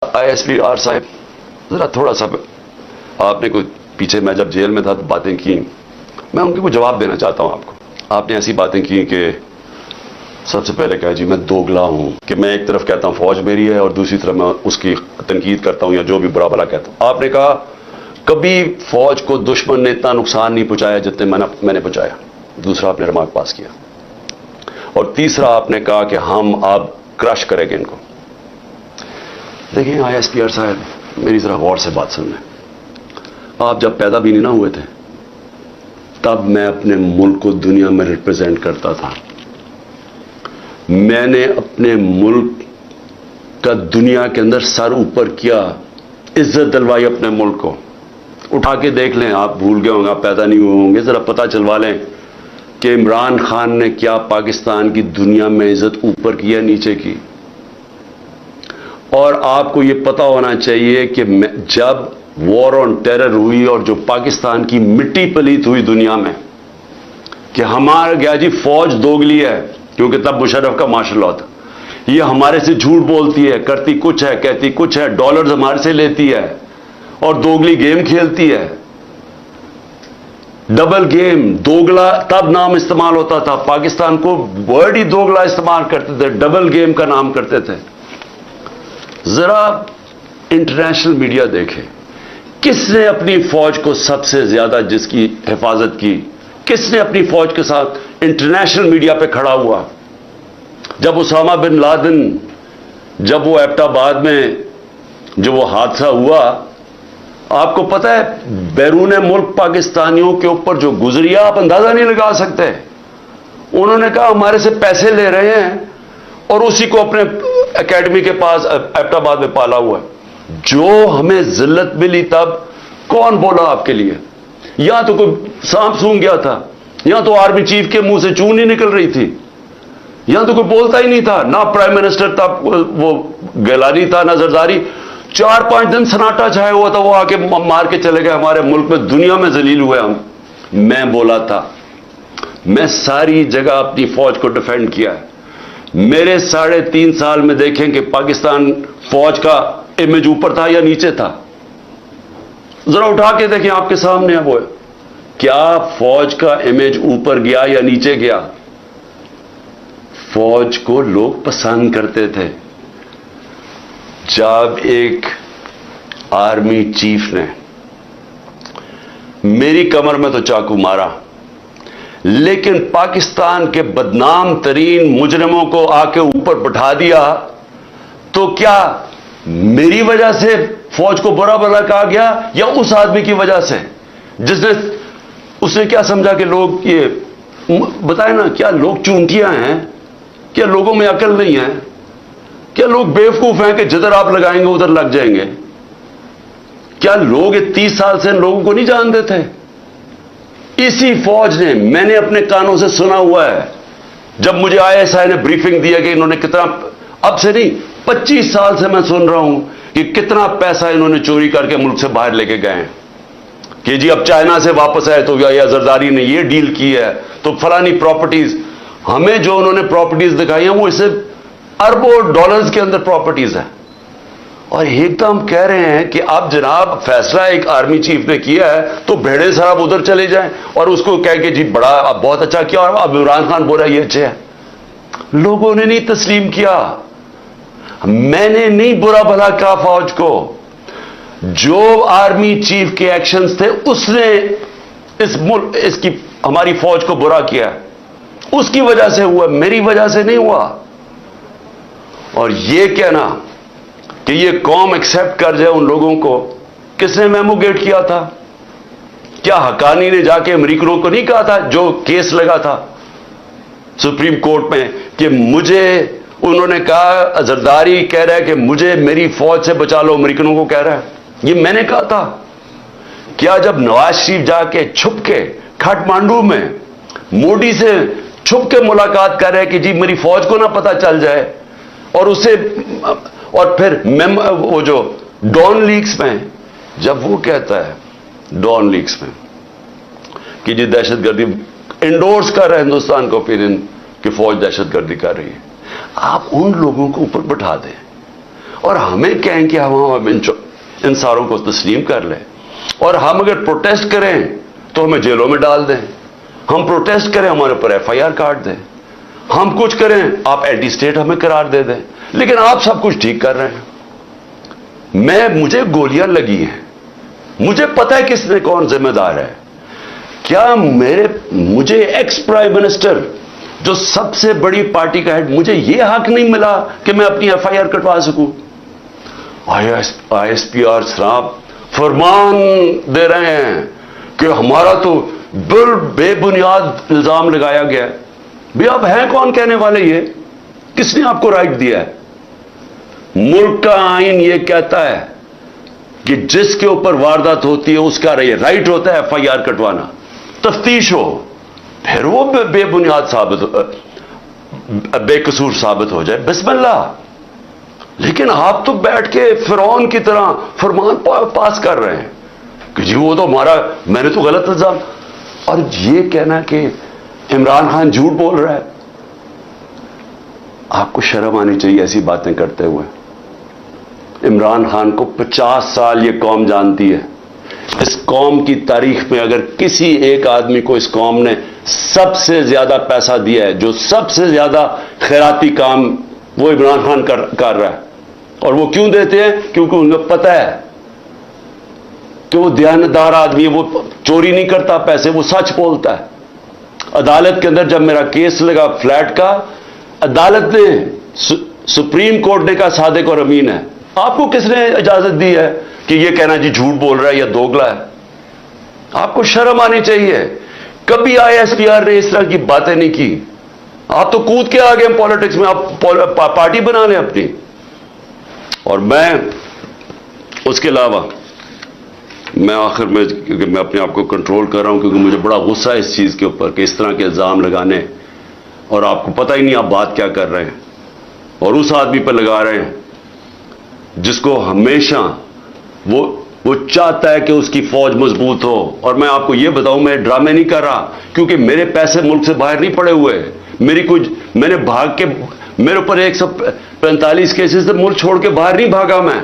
ISPR صاحب ذرا تھوڑا سا آپ نے کوئی پیچھے میں جب جیل میں تھا تو باتیں کی، میں ان کے کوئی جواب دینا چاہتا ہوں آپ کو. آپ نے ایسی باتیں کی کہ سب سے پہلے کہا جی میں دوگلا ہوں، کہ میں ایک طرف کہتا ہوں فوج میری ہے اور دوسری طرف میں اس کی تنقید کرتا ہوں یا جو بھی برا بھلا کہتا ہوں. آپ نے کہا کبھی فوج کو دشمن نے اتنا نقصان نہیں پہنچایا جتنے میں نے پہنچایا. دوسرا آپ نے ریمارک پاس کیا. اور تیسرا آپ نے کہا کہ ہم اب کرش کریں گے ان کو. دیکھیں ISPR صاحب میری ذرا غور سے بات سن لیں. آپ جب پیدا بھی نہیں نہ ہوئے تھے تب میں اپنے ملک کو دنیا میں ریپرزینٹ کرتا تھا. میں نے اپنے ملک کا دنیا کے اندر سر اوپر کیا، عزت دلوائی اپنے ملک کو. اٹھا کے دیکھ لیں، آپ بھول گئے ہوں گے، آپ پیدا نہیں ہوئے ہوں گے، ذرا پتہ چلوا لیں کہ عمران خان نے کیا پاکستان کی دنیا میں عزت اوپر کی ہے نیچے کی. اور آپ کو یہ پتہ ہونا چاہیے کہ جب وار آن ٹیرر ہوئی اور جو پاکستان کی مٹی پلیت ہوئی دنیا میں کہ ہمارا گیا جی فوج دوگلی ہے، کیونکہ تب مشرف کا مارشل لاء تھا، یہ ہمارے سے جھوٹ بولتی ہے، کرتی کچھ ہے کہتی کچھ ہے، ڈالرز ہمارے سے لیتی ہے اور دوگلی گیم کھیلتی ہے. ڈبل گیم، دوگلا تب نام استعمال ہوتا تھا. پاکستان کو ورڈ ہی دوگلا استعمال کرتے تھے، ڈبل گیم کا نام کرتے تھے. ذرا انٹرنیشنل میڈیا دیکھے، کس نے اپنی فوج کو سب سے زیادہ جس کی حفاظت کی، کس نے اپنی فوج کے ساتھ انٹرنیشنل میڈیا پہ کھڑا ہوا. جب اسامہ بن لادن، جب وہ ایبٹ آباد میں جو وہ حادثہ ہوا، آپ کو پتہ ہے بیرون ملک پاکستانیوں کے اوپر جو گزری آپ اندازہ نہیں لگا سکتے. انہوں نے کہا ہمارے سے پیسے لے رہے ہیں اور اسی کو اپنے اکیڈمی کے پاس ایبٹ آباد میں پالا ہوا ہے. جو ہمیں ذلت ملی تب کون بولا آپ کے لیے؟ یا تو کوئی سانپ سونگ گیا تھا، یا تو آرمی چیف کے منہ سے چون نہیں نکل رہی تھی، یا تو کوئی بولتا ہی نہیں تھا. نہ پرائم منسٹر تھا، وہ گیلانی تھا، نہ زرداری. 4-5 دن سناٹا چھایا ہوا تھا. وہ آ کے مار کے چلے گئے. ہمارے ملک میں دنیا میں ذلیل ہوئے ہم. میں بولا تھا، میں ساری جگہ اپنی فوج کو ڈیفینڈ کیا ہے. میرے 3.5 سال میں دیکھیں کہ پاکستان فوج کا امیج اوپر تھا یا نیچے تھا. ذرا اٹھا کے دیکھیں، آپ کے سامنے ہے وہ. کیا فوج کا امیج اوپر گیا یا نیچے گیا؟ فوج کو لوگ پسند کرتے تھے. جب ایک آرمی چیف نے میری کمر میں تو چاقو مارا، لیکن پاکستان کے بدنام ترین مجرموں کو آ کے اوپر بٹھا دیا، تو کیا میری وجہ سے فوج کو برا بھلا کہا گیا یا اس آدمی کی وجہ سے جس نے اس نے کیا سمجھا کہ لوگ یہ بتائیں نا، کیا لوگ چونٹیاں ہیں؟ کیا لوگوں میں عقل نہیں ہے؟ کیا لوگ بیوقوف ہیں کہ جدھر آپ لگائیں گے ادھر لگ جائیں گے؟ کیا لوگ 30 سال سے ان لوگوں کو نہیں جانتے تھے؟ اسی فوج نے، میں نے اپنے کانوں سے سنا ہوا ہے، جب مجھے ISI نے بریفنگ دیا کہ انہوں نے کتنا، اب سے نہیں 25 سال سے میں سن رہا ہوں کہ کتنا پیسہ انہوں نے چوری کر کے ملک سے باہر لے کے گئے ہیں. کہ جی اب چائنا سے واپس آئے تو یا زرداری نے یہ ڈیل کی ہے تو فلانی پراپرٹیز. ہمیں جو انہوں نے پراپرٹیز دکھائی ہیں وہ اسے اربوں ڈالرز کے اندر پراپرٹیز ہیں. اور ایک دم کہہ رہے ہیں کہ اب جناب فیصلہ ایک آرمی چیف نے کیا ہے تو بھیڑے صاحب ادھر چلے جائیں اور اس کو کہہ کہ جی بڑا اب بہت اچھا کیا، اور اب عمران خان بول رہا ہے یہ اچھا ہے. لوگوں نے نہیں تسلیم کیا. میں نے نہیں برا بھلا کہا فوج کو. جو آرمی چیف کے ایکشنز تھے اس نے اس ملک، اس کی ہماری فوج کو برا کیا، اس کی وجہ سے ہوا، میری وجہ سے نہیں ہوا. اور یہ کہنا کہ یہ قوم ایکسپٹ کر جائے ان لوگوں کو، کس نے میموگیٹ کیا تھا؟ کیا حقانی نے جا کے امریکنوں کو نہیں کہا تھا جو کیس لگا تھا سپریم کورٹ میں کہ مجھے، انہوں نے کہا زرداری کہہ رہا ہے کہ مجھے میری فوج سے بچا لو، امریکنوں کو کہہ رہا ہے، یہ میں نے کہا تھا. کیا جب نواز شریف جا کے چھپ کے کھٹمانڈو میں مودی سے چھپ کے ملاقات کر رہے کہ جی میری فوج کو نہ پتہ چل جائے، اور اسے، اور پھر وہ جو ڈان لیکس میں جب وہ کہتا ہے ڈان لیکس میں کہ جی دہشت گردی انڈورس کر رہا ہے ہندوستان کا اوپینین کہ فوج دہشت گردی کر رہی ہے، آپ ان لوگوں کو اوپر بٹھا دیں اور ہمیں کہیں کہ ہم ان ساروں کو تسلیم کر لیں، اور ہم اگر پروٹیسٹ کریں تو ہمیں جیلوں میں ڈال دیں، ہم پروٹیسٹ کریں ہمارے اوپر FIR کاٹ دیں، ہم کچھ کریں آپ اینٹی اسٹیٹ ہمیں قرار دے دیں، لیکن آپ سب کچھ ٹھیک کر رہے ہیں۔ مجھے گولیاں لگی ہیں، مجھے پتہ ہے کس نے کون ذمہ دار ہے۔ کیا مجھے ایکس پرائم منسٹر جو سب سے بڑی پارٹی کا ہیڈ، مجھے یہ حق نہیں ملا کہ میں اپنی FIR کٹوا سکوں؟ ISPR صاحب فرمان دے رہے ہیں کہ ہمارا تو بے بنیاد الزام لگایا گیا ہے۔ بھی آپ ہیں کون کہنے والے؟ یہ کس نے آپ کو رائٹ دیا ہے؟ ملک کا آئین یہ کہتا ہے کہ جس کے اوپر واردات ہوتی ہے اس کا رائٹ ہوتا ہے FIR کٹوانا، تفتیش ہو، پھر وہ بے بنیاد بے قصور ثابت ہو جائے، بسم اللہ۔ لیکن آپ تو بیٹھ کے فرعون کی طرح فرمان پاس کر رہے ہیں کہ جی وہ تو ہمارا، میں نے تو غلط الزام، اور یہ کہنا کہ عمران خان جھوٹ بول رہا ہے۔ آپ کو شرم آنی چاہیے ایسی باتیں کرتے ہوئے۔ عمران خان کو 50 سال یہ قوم جانتی ہے۔ اس قوم کی تاریخ میں اگر کسی ایک آدمی کو اس قوم نے سب سے زیادہ پیسہ دیا ہے، جو سب سے زیادہ خیراتی کام، وہ عمران خان کر رہا ہے۔ اور وہ کیوں دیتے ہیں؟ کیونکہ ان کو پتہ ہے کہ وہ دیانتدار آدمی ہے، وہ چوری نہیں کرتا پیسے، وہ سچ بولتا ہے۔ عدالت کے اندر جب میرا کیس لگا فلیٹ کا، عدالت نے، سپریم کورٹ نے کہا صادق اور امین ہے۔ آپ کو کس نے اجازت دی ہے کہ یہ کہنا جی جھوٹ بول رہا ہے یا دوگلا ہے؟ آپ کو شرم آنی چاہیے۔ کبھی ISPR نے اس طرح کی باتیں نہیں کی۔ آپ تو کود کے آ گئے پالیٹکس میں، آپ پارٹی بنا لیں اپنی۔ اور میں اس کے علاوہ میں آخر میں، کیونکہ میں اپنے آپ کو کنٹرول کر رہا ہوں کیونکہ مجھے بڑا غصہ ہے اس چیز کے اوپر کہ اس طرح کے الزام لگانے، اور آپ کو پتہ ہی نہیں آپ بات کیا کر رہے ہیں، اور اس آدمی پہ لگا رہے ہیں جس کو ہمیشہ وہ چاہتا ہے کہ اس کی فوج مضبوط ہو۔ اور میں آپ کو یہ بتاؤں، میں ڈرامے نہیں کر رہا، کیونکہ میرے پیسے ملک سے باہر نہیں پڑے ہوئے، میں نے بھاگ کے، میرے اوپر 145 کیسز سے ملک چھوڑ کے باہر نہیں بھاگا میں۔